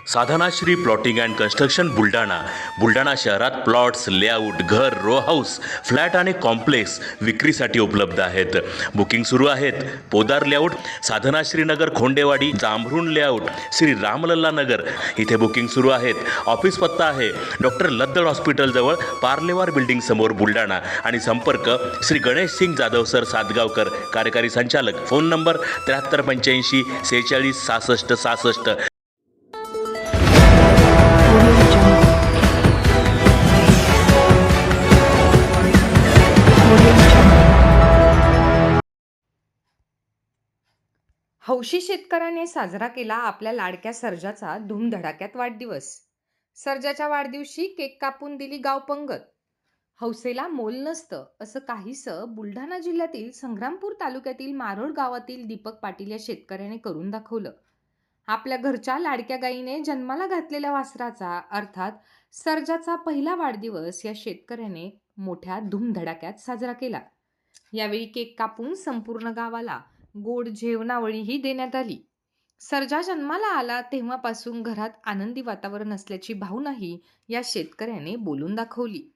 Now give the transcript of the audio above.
Sadhanashri plotting and construction Buldhana शहरात plots, layout, घर, row house, flat आणि कॉम्प्लेक्स विक्रीसाठी उपलब्ध आहेत. बुकिंग सुरू आहेत. पोदार लेआउट, साधनाश्री नगर, खोंडेवाडी, जांभरुण लेआउट, श्री रामलल्ला नगर इथे बुकिंग सुरू आहेत. ऑफिस पत्ता आहे डॉक्टर लद्दड हॉस्पिटल जवळ, पार्लेवार बिल्डिंग समोर, बुलढाणा. आणि संपर्क श्री गणेश सिंग जाधव सर सातगावकर, कार्यकारी संचालक. Phone number 7385 46 66 66. हौशी शेतकऱ्याने साजरा केला आपल्या लाडक्या सर्जाचा धूमधडाक्यात वाढदिवस. सर्जाच्या वाढदिवशी केक कापून दिली गाव पंगत. हौसेला मोल नसतं असं काहीसं बुलढाणा जिल्ह्यातील संग्रामपूर तालुक्यातील मारोड गावातील दीपक पाटील या शेतकऱ्याने करून दाखवलं. आपल्या घरच्या लाडक्या गायीने जन्माला घातलेल्या वासराचा अर्थात सर्जाचा पहिला वाढदिवस या शेतकऱ्याने मोठ्या धूमधडाक्यात साजरा केला. यावेळी केक कापून संपूर्ण गावाला गोड जेवणावळीही देण्यात आली. सर्जा जन्माला आला तेव्हापासून घरात आनंदी वातावरण असल्याची भावनाही या शेतकऱ्याने बोलून दाखवली.